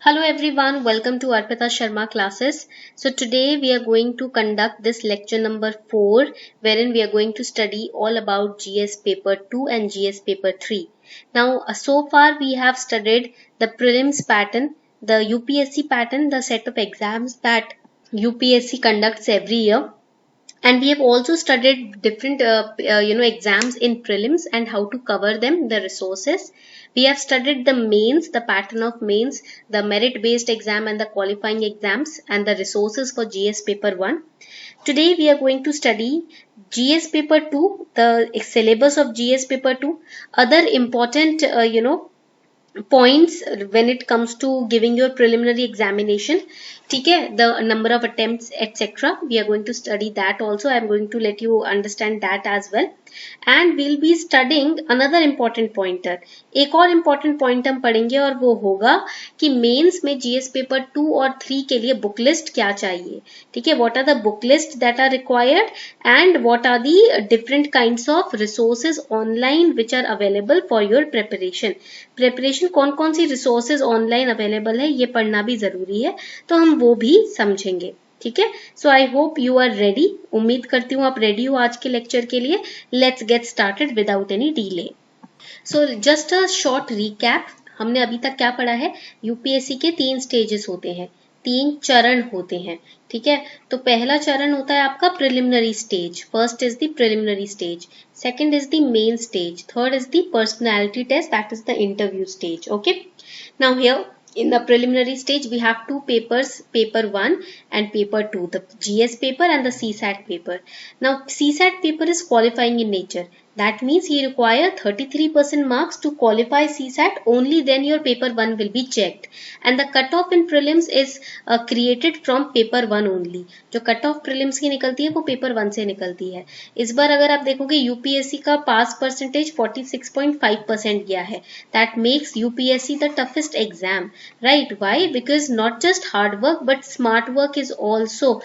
Hello everyone, welcome to Arpita Sharma classes. So today we are going to conduct this lecture number 4 wherein we are going to study all about GS paper 2 and GS paper 3. Now so far we have studied the prelims pattern, the UPSC pattern, the set of exams that UPSC conducts every year, and we have also studied different exams in prelims and how to cover them, the resources. We have studied the mains, the pattern of mains, the merit based exam and the qualifying exams, and the resources for GS paper 1. Today we are going to study GS paper 2, the syllabus of GS paper 2, other important points when it comes to giving your preliminary examination. ठीक है, the number of attempts etc. We are going to study that also. I am going to let you understand that as well, and we'll be studying another important pointer. एक और important point हम पढ़ेंगे और वो होगा कि mains में GS paper 2 और 3 के लिए बुक लिस्ट क्या चाहिए. ठीक है, what are the book list that are required and what are the different kinds of resources online which are available for your preparation. कौन कौन सी रिसोर्सेज ऑनलाइन अवेलेबल है ये पढ़ना भी जरूरी है, तो हम वो भी समझेंगे. ठीक है, so I hope you are ready. उम्मीद करती हूँ आप रेडी हो आज के लेक्चर के लिए. Let's get started without any delay. So just a short recap. हमने अभी तक क्या पढ़ा है. यूपीएससी के 3 स्टेजेस होते हैं, 3 चरण होते हैं. ठीक है, तो पहला चरण होता है आपका preliminary stage. First is the preliminary stage, second is the main stage, third is the personality test, that is the interview stage. Okay, now here in the preliminary stage we have two papers, paper 1 and paper 2, the GS paper and the CSAT paper. Now CSAT paper is qualifying in nature. That means you require 33% marks to qualify CSAT. Only then your paper 1 will be checked. And the cutoff in prelims is created from paper 1 only. जो cutoff prelims की निकलती है वो paper 1 से निकलती है. इस बार अगर आप देखोगे UPSC का पास परसेंटेज 46.5% गया है. That makes UPSC the toughest exam. Right? Why? Because not just hard work but smart work is also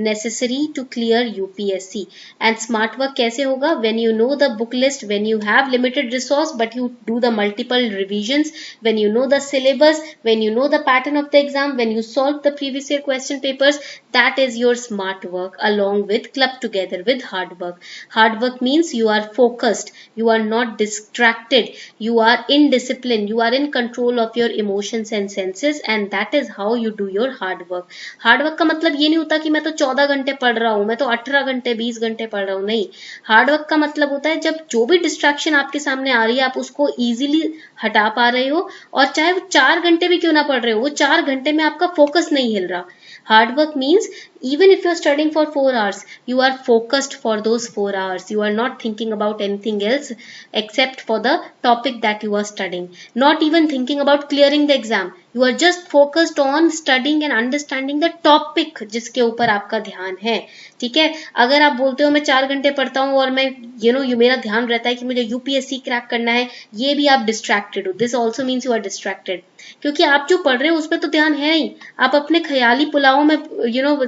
necessary to clear UPSC. And smart work कैसे होगा? When you know the book list, when you have limited resource but you do the multiple revisions, when you know the syllabus, when you know the pattern of the exam, when you solve the previous year question papers, that is your smart work along with club together with hard work. Hard work means you are focused, you are not distracted, you are in discipline, you are in control of your emotions and senses, and that is how you do your hard work. Hard work का मतलब ये नहीं होता कि मैं तो 14 घंटे पढ़ रहा हूँ, मैं तो 18 घंटे 20 घंटे पढ़ रहा हूँ. नहीं, हार्ड वर्क का मतलब होता है जब जो भी डिस्ट्रैक्शन आपके सामने आ रही है आप उसको इजीली हटा पा रहे हो, और चाहे वो 4 घंटे भी क्यों ना पढ़ रहे हो, वो 4 घंटे में आपका फोकस नहीं हिल रहा. Hard work means even if you're studying for 4 hours, you are focused for those 4 hours. You are not thinking about anything else except for the topic that you are studying. Not even thinking about clearing the exam. You are just focused on studying and understanding the topic जिसके ऊपर आपका ध्यान है. ठीक है, अगर आप बोलते हो मैं 4 घंटे पढ़ता हूँ और मैं मेरा ध्यान रहता है कि मुझे यूपीएससी क्रैक करना है, ये भी आप डिस्ट्रैक्टेड हो. This also means you are distracted, क्योंकि आप जो पढ़ रहे हो उस पर तो ध्यान है ही. आप अपने ख्याली पुलाव में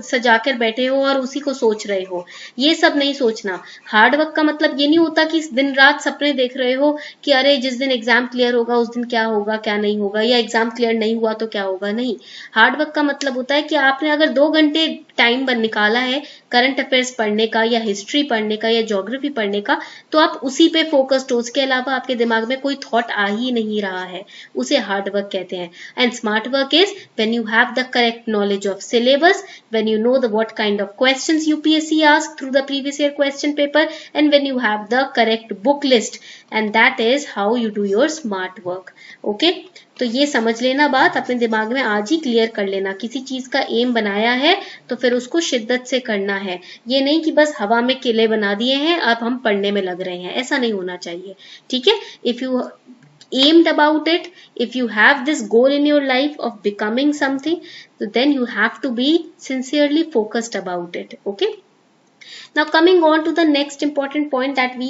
सजा कर बैठे हो और उसी को सोच रहे हो. ये सब नहीं सोचना. हार्ड वर्क का मतलब ये नहीं होता कि दिन रात सपने देख रहे हो कि अरे जिस दिन एग्जाम क्लियर होगा उस दिन क्या होगा क्या नहीं होगा, या एग्जाम क्लियर नहीं हुआ तो क्या होगा. नहीं, हार्ड वर्क का मतलब होता है कि आपने अगर 2 घंटे टाइम निकाला है करंट अफेयर्स पढ़ने का या हिस्ट्री पढ़ने का या ज्योग्राफी पढ़ने का, तो आप उसी पे फोकस्ड हो. उसके अलावा आपके दिमाग में कोई थॉट आ ही नहीं रहा है. उसे हार्ड वर्क कहते हैं. And smart work is when you have the correct knowledge of syllabus, when you know the what kind of questions UPSC asks through the previous year question paper, and when you have the correct book list, and that is how you do your smart work. Okay, तो ये समझ लेना बात, अपने दिमाग में आज ही clear कर लेना. किसी चीज का एम बनाया है तो फिर उसको शिद्दत से करना है. ये नहीं कि बस हवा में किले बना दिए हैं अब हम पढ़ने में लग रहे हैं, ऐसा नहीं होना चाहिए. ठीक है, if you aimed about it, if you have this goal in your life of becoming something, so then you have to be sincerely focused about it. Okay, Now coming on to the next important point that we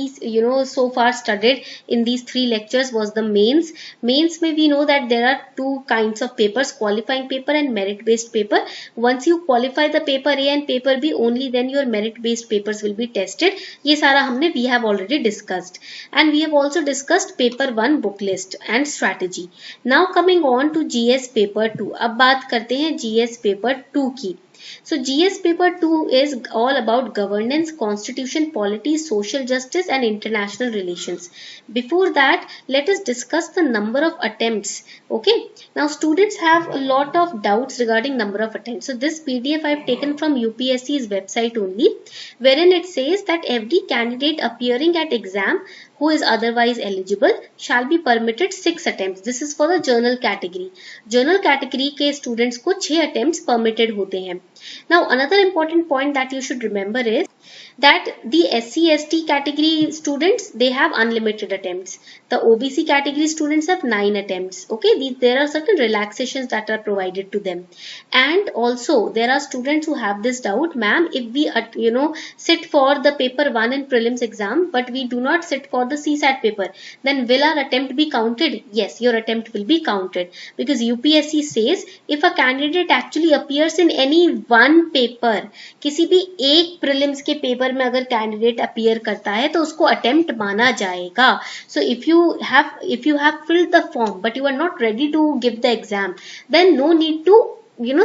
so far studied in these three lectures was the mains. Mains mein we know that there are two kinds of papers, qualifying paper and merit based paper. Once you qualify the paper A and paper B, only then your merit based papers will be tested. ये सारा हमने we have already discussed, and we have also discussed paper 1 book list and strategy. Now coming on to GS paper 2. अब बात करते हैं GS paper 2 की. So GS paper 2 is all about governance, constitution, polity, social justice and international relations. Before that, let us discuss the number of attempts. Okay. Now students have a lot of doubts regarding number of attempts. So this PDF I have taken from UPSC's website only, wherein it says that every candidate appearing at exam who is otherwise eligible shall be permitted 6 attempts. This is for the journal category. Journal category के students को 6 attempts permitted होते हैं. Now another important point that you should remember is that the SC/ST category students, they have unlimited attempts. The OBC category students have 9 attempts. Okay, there are certain relaxations that are provided to them. And also there are students who have this doubt, ma'am, if we sit for the paper 1 in prelims exam but we do not sit for the CSAT paper, then will our attempt be counted? Yes, your attempt will be counted, because UPSC says if a candidate actually appears in any one paper, किसी भी एक prelims के paper में अगर candidate appear करता है तो उसको अटेम्प्ट माना जाएगा. So if you have filled the form but you are not ready to give the exam, then no need to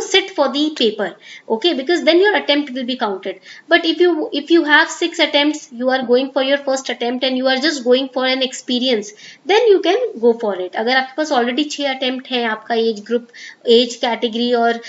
sit for the paper. Okay, because then your attempt will be counted. But if you have 6 attempts, you are going for your first attempt and you are just going for an experience, then you can go for it. अगर आपके पास already 6 attempt है, आपका age group, age category और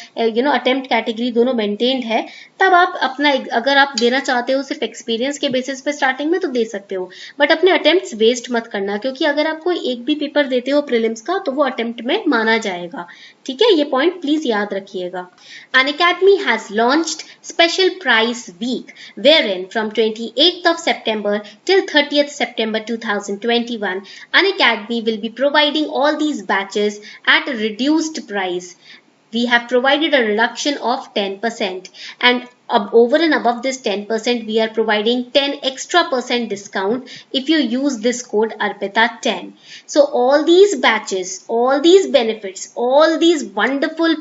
attempt category दोनों maintained है, तब आप अपना, अगर आप देना चाहते हो सिर्फ एक्सपीरियंस के बेसिस पे स्टार्टिंग में, तो दे सकते हो. बट अपने अटेम्प्ट्स वेस्ट मत करना, क्योंकि अगर आप कोई एक भी पेपर देते हो प्रीलिम्स का तो वो अटेम्प्ट में माना जाएगा. ठीक है, ये पॉइंट प्लीज याद रखिएगा. Unacademy has launched special prize week, wherein from 28th of September till 30th September 2021, Unacademy will be providing all these batches at a reduced price. We have provided a reduction of 10%, and over and above this 10%, we are providing 10 extra % discount if you use this code ARPITA10. So all these batches, all these benefits, all these wonderful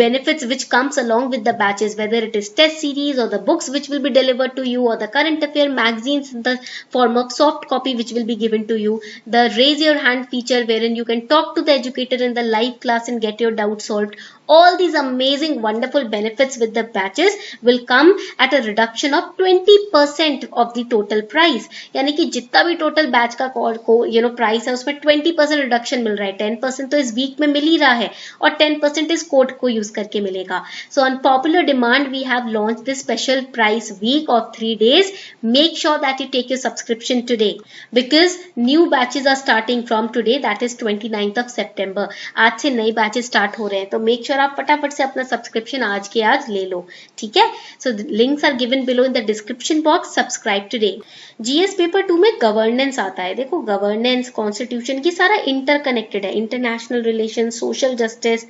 benefits which comes along with the batches, whether it is test series or the books which will be delivered to you, or the current affair magazines in the form of soft copy which will be given to you, the raise your hand feature wherein you can talk to the educator in the live class and get your doubt solved, all these amazing wonderful benefits with the batches will come at a reduction of 20% of the total price. यानी कि जितना भी total batch का price है उसमें 20% reduction मिल रहा है. 10% तो इस वीक में मिल ही रहा है और 10% इस कोड को यूज करके मिलेगा. So on popular demand we have launch this special price week of 3 days. Make sure that you take your subscription today, because new batches are starting from today, that is 29th of September. आज से नए batches start हो रहे हैं, तो make sure आप फटाफट से अपना सब्सक्रिप्शन आज के आज ले लो. ठीक है, so links are given below in the description box. Subscribe today. GS paper 2 में गवर्नेंस आता है. देखो, गवर्नेंस, कॉन्स्टिट्यूशन, की सारा इंटरकनेक्टेड है. International relation, social justice,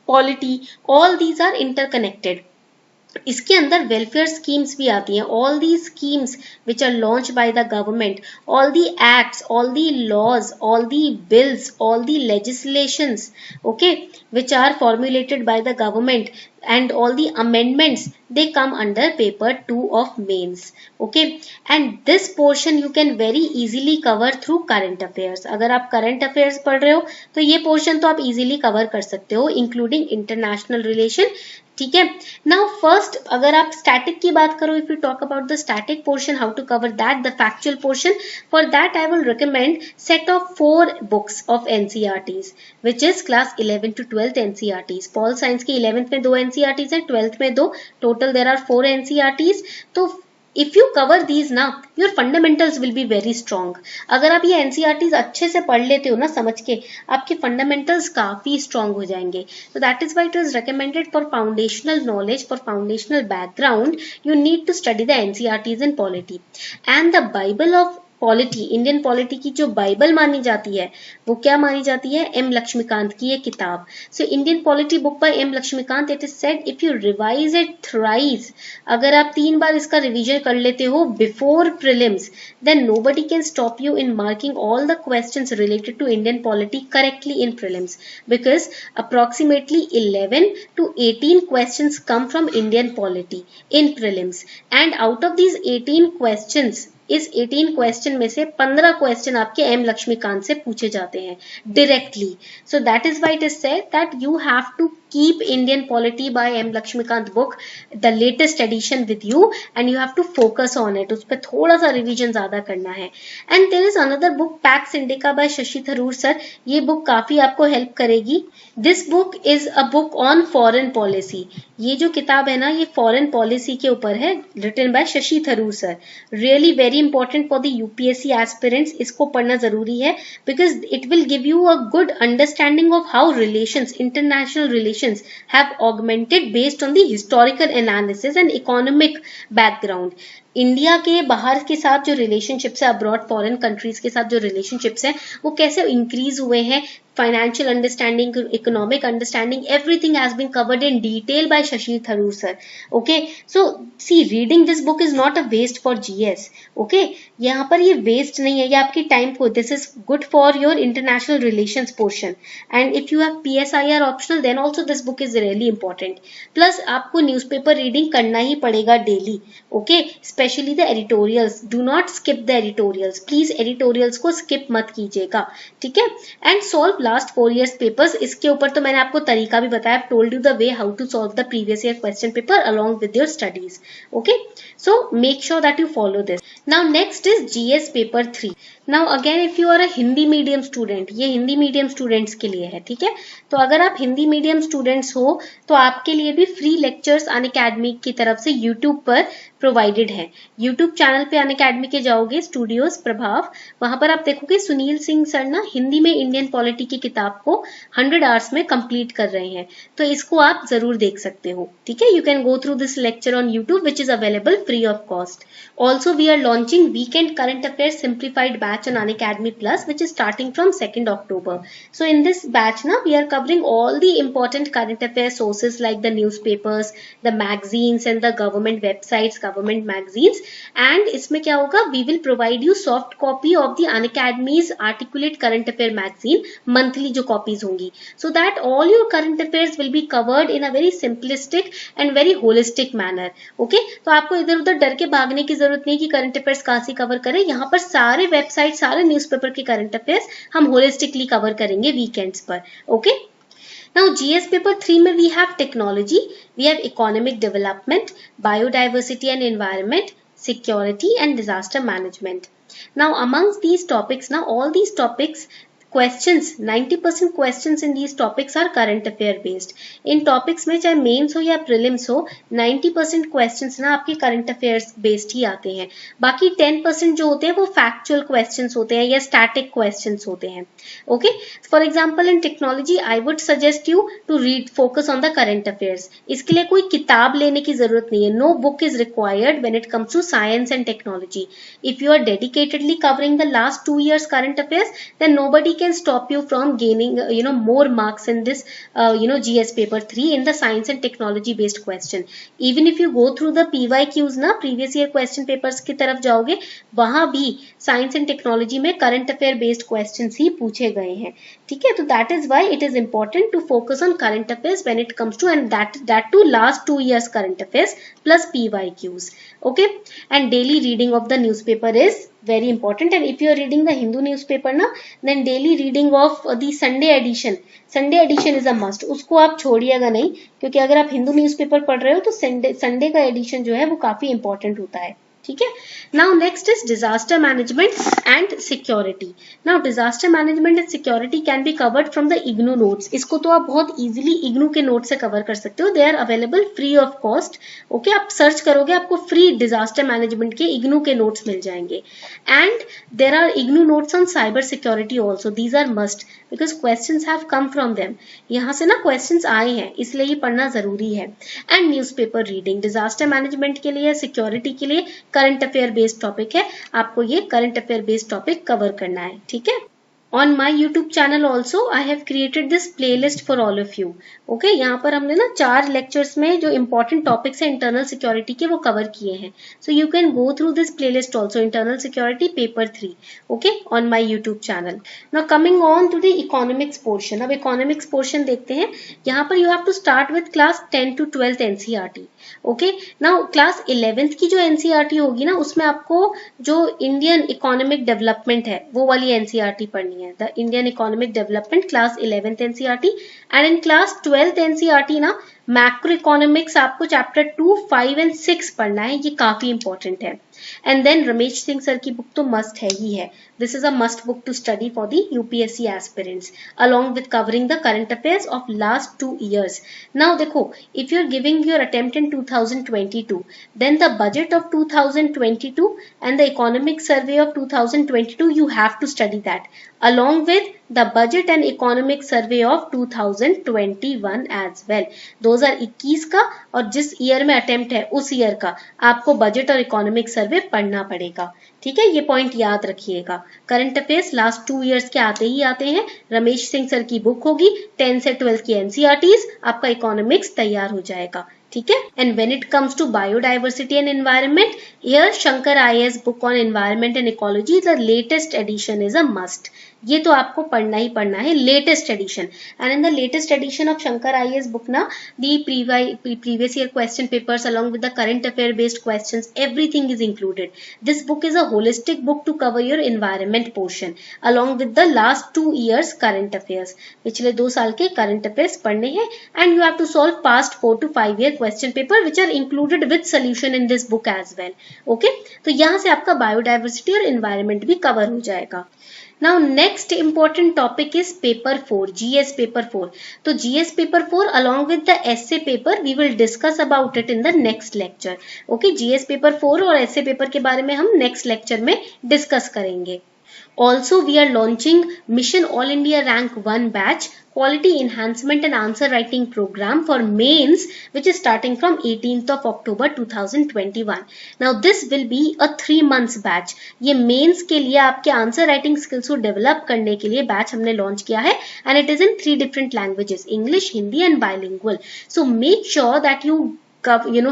polity, all these are interconnected. इसके अंदर वेलफेयर स्कीम्स भी आती हैं. All the schemes which are launch by the government, all the acts, all the laws, all the bills, all the legislations, okay, which are formulated by the government, and all the amendments, they come under paper 2 of mains. Okay, and this portion you can very easily cover through current affairs. अगर आप current affairs पढ़ रहे हो तो ये portion तो आप easily cover कर सकते हो, including international relation. ठीक है. नाउ फर्स्ट अगर आप स्टैटिक की बात करो, if you talk about the static portion, how to cover that, the factual portion, for that I will recommend set of 4 books of NCERTs, which is class 11 to 12th NCERTs. Pol science की 11th में 2 NCERTs है, 12th में 2, total there are 4 NCERTs. तो if you cover these ना, your fundamentals will be very strong. अगर आप ये NCERTs अच्छे से पढ़ लेते हो ना समझ के, आपके fundamentals काफी strong हो जाएंगे. So that is why it is recommended for foundational knowledge, for foundational background, you need to study the NCERTs in polity. And the Bible of polity, Indian polity की जो बाइबल मानी जाती है वो क्या मानी जाती है? एम लक्ष्मीकांत की ये किताब. So Indian polity book by M Laxmikanth, it is said if you revise it thrice, अगर आप 3 बार इसका रिवीजन कर लेते हो before prelims, then nobody can stop you in marking all the questions related to Indian polity correctly in prelims, because approximately 11 to 18 questions come from Indian polity in prelims, and out of these 18 questions, इस 18 question में से 15 question आपके M Laxmikant से पूछे जाते हैं directly. So that is why it is said that you have to keep Indian polity by M Lakshmikant book, the latest edition with you, and you have to focus on it. उस पर थोड़ा सा revision ज्यादा करना है. And there is another book, Pax Indica by Shashi Tharoor sir. ये book काफी आपको हेल्प करेगी. This book is a book on foreign policy. ये जो किताब है ना, ये फॉरेन पॉलिसी के ऊपर है, written by Shashi Tharoor sir. Really very important for the UPSC aspirants. इसको पढ़ना जरूरी है because it will give you a good understanding of how relations, international relations have augmented based on the historical analysis and economic background. India के बाहर के साथ जो relationships है, अब्रॉड फॉरेन कंट्रीज के साथ जो रिलेशनशिप्स हैं, वो कैसे इंक्रीज हुए हैं, financial understanding, economic understanding, everything has been covered in detail by Shashi Tharoor sir. Okay, so see, reading this book is not a waste for GS. Okay, यहाँ पर ये waste नहीं है, ये आपकी time को, this is good for your international relations portion, and if you have PSIR optional, then also this book is really important. Plus आपको newspaper reading करना ही पड़ेगा daily. Okay, especially the editorials. Do not skip the editorials. Please editorials को skip मत कीजिएगा, ठीक है. And solve last 4 years papers. इसके ऊपर तो मैंने आपको तरीका भी बताया. I've told you the way how to solve the previous year question paper along with your studies. Okay, so make sure that you follow this. Now next is GS paper 3. Now again if you are a Hindi medium student, ये Hindi medium students के लिए है, ठीक है. तो अगर आप Hindi medium students हो तो आपके लिए भी फ्री लेक्चर्स अनअकैडमी की तरफ से यूट्यूब पर प्रोवाइडेड है. यूट्यूब चैनल पे अनअकैडमी के जाओगे, स्टूडियोज प्रभाव, वहां पर आप देखोगे सुनील सिंह सर ना हिंदी में इंडियन पॉलिटी की किताब को 100 आवर्स में कंप्लीट कर रहे हैं. तो इसको आप जरूर देख सकते हो, ठीक है. You can go through this lecture on YouTube which is available free of cost. Also we are launching weekend current affair simplified batch on Unacademy Plus, which is starting from 2nd October. So in this batch now we are covering all the important current affairs sources like the newspapers, the magazines and the government websites, government magazines. And इसमें क्या होगा, we will provide you soft copy of the Unacademy's Articulate Current Affair magazine, monthly जो copies होंगी, so that all your current affairs will be covered in a very simplistic and very holistic manner. Okay, तो आपको इधर उधर डर के भागने की जरूरत नहीं कि करंट अफेयर्स कहाँ से कवर करें. यहाँ पर सारे वेबसाइट, सारे न्यूज़पेपर के करंट अफेयर्स हम होलिस्टिकली कवर करेंगे वीकेंड्स पर. ओके, नाउ जीएस पेपर 3 में we have technology, we have economic development, biodiversity and environment, security and disaster management. Now amongst these topics, now all these topics questions, 90% questions in these topics are current affair based. In topics में चाहे mains हो या prelims हो, 90% questions ना आपके current affairs based ही आते हैं. बाकी 10% जो होते हैं वो फैक्चुअल क्वेश्चंस होते हैं या स्टैटिक क्वेश्चंस होते हैं. Okay, for example in technology I would suggest you to read, focus on the current affairs. इसके लिए कोई किताब लेने की जरूरत नहीं है. No book is required when it comes to science and technology. If you are dedicatedly covering the last 2 years current affairs, then nobody can stop you from gaining more marks in this GS paper 3 in the science and technology based question. Even if you go through the PYQs ना, previous year question papers की तरफ जाओगे, वहां भी science and technology में current affair based questions ही पूछे गए हैं, ठीक है. तो that is why it is important to focus on current affairs when it comes to, and that to last 2 years current affairs plus PYQs. Okay, and daily reading of the newspaper is very important. And if you are reading the Hindu newspaper ना, then daily reading of the Sunday edition is a must. उसको आप छोड़िएगा नहीं, क्योंकि अगर आप Hindu newspaper पढ़ रहे हो तो संडे का एडिशन जो है वो काफी इंपॉर्टेंट होता है, ठीक है. Now next is disaster management and security. Now disaster management and security can be covered from the IGNOU notes. इसको तो आप बहुत इजीली इग्नू के नोट से कवर कर सकते हो. They are available free of cost. Okay, आप सर्च करोगे आपको फ्री डिजास्टर मैनेजमेंट के इग्नू के नोट्स मिल जाएंगे. And there are IGNOU notes on cyber security also. These are must because questions have come from them. यहाँ से ना क्वेश्चंस आए हैं, इसलिए ये पढ़ना जरूरी है. And newspaper reading disaster management के लिए, सिक्योरिटी के लिए करंट अफेयर बेस्ड टॉपिक है, आपको ये current affair based topic cover करना है, ठीक है। On my YouTube channel also I have created this playlist for all of you. Okay, यहाँ पर हमने ना 4 lectures में जो important topics है internal security के वो cover किए हैं. So you can go through this playlist also, internal security paper 3. Okay, on my YouTube channel. Now coming on to the economics portion. अब economics portion देखते हैं. यहाँ पर you have to start with class 10 to 12th NCERT. Okay now class 11th की जो NCERT होगी ना, उसमें आपको जो इंडियन इकोनॉमिक डेवलपमेंट है वो वाली एनसीईआरटी पढ़नी है, the Indian economic development class 11th NCERT. And in class 12th NCERT ना मैक्रो इकोनॉमिक्स आपको चैप्टर 2, 5 एंड 6 पढ़ना है, ये काफी इंपॉर्टेंट है। And then Ramesh Singh sir की बुक तो मस्ट है ही है, this is a must book to study for the UPSC aspirants along with covering the current affairs of last 2 years। Now देखो, if you are giving your attempt in 2022, then the budget of 2022 and the economic survey of 2022 you have to study that along with the budget and economic survey of 2021 as well। 2021 का और जिस year में attempt है उस year का आपको budget और economic survey पढ़ना पड़ेगा, ठीक है, ये पॉइंट याद रखिएगा। करंट अफेयर्स लास्ट 2 years के आते ही आते हैं, रमेश सिंह सर की बुक होगी, 10 से 12 की एनसीईआरटीज, आपका इकोनॉमिक्स तैयार हो जाएगा, ठीक है। And when it comes to biodiversity and environment, here Shankar IAS book on environment and ecology the latest edition is a must. ये तो आपको पढ़ना ही पढ़ना है, latest edition. And in the latest edition of Shankar IAS book ना, the previous year question papers along with the current affair based questions, everything is included. This book is a holistic book to cover your environment portion along with the last 2 years current affairs। पिछले 2 साल के current affairs पढ़ने हैं and you have to solve past 4 to 5 year question paper which are included with solution in this book as well। Okay, तो यहाँ से आपका biodiversity और environment भी cover हो जाएगा। Now next important topic is paper 4, GS paper 4। तो GS paper 4 along with the essay paper we will discuss about it in the next lecture। Okay, GS paper 4 और essay paper के बारे में हम next lecture में discuss करेंगे। Also we are launching Mission All India Rank 1 batch Quality Enhancement and Answer Writing Program for Mains, which is starting from 18th of October 2021। Now this will be a 3 months batch। ये Mains के लिए आपके answer writing skills को develop करने के लिए batch हमने launch किया है and it is in 3 different languages, English, Hindi and bilingual। So make sure that you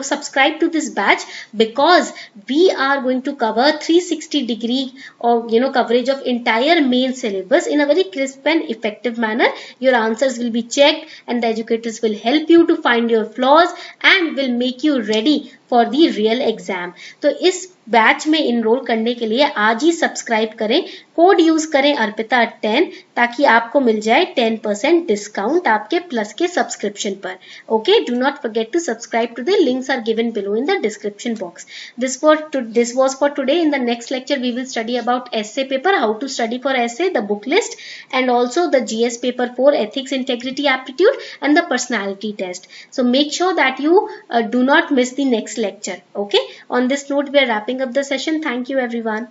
subscribe to this batch because we are going to cover 360-degree of coverage of entire main syllabus in a very crisp and effective manner। Your answers will be checked and the educators will help you to find your flaws and will make you ready for the real exam। तो इस batch में enrol करने के लिए आज ही subscribe करें, code use करें अर्पिता 10 ताकि आपको मिल जाए 10% डिस्काउंट आपके प्लस के सब्सक्रिप्शन पर। Okay, do not forget to subscribe to the links are given below in the description box. This was for today। In the next lecture we will study about essay paper, how to study for essay, the book list and also the GS paper 4 ethics, integrity, aptitude and the personality test। So make sure that you do not miss the next lecture। Okay, on this note we are wrapping up the session। Thank you everyone।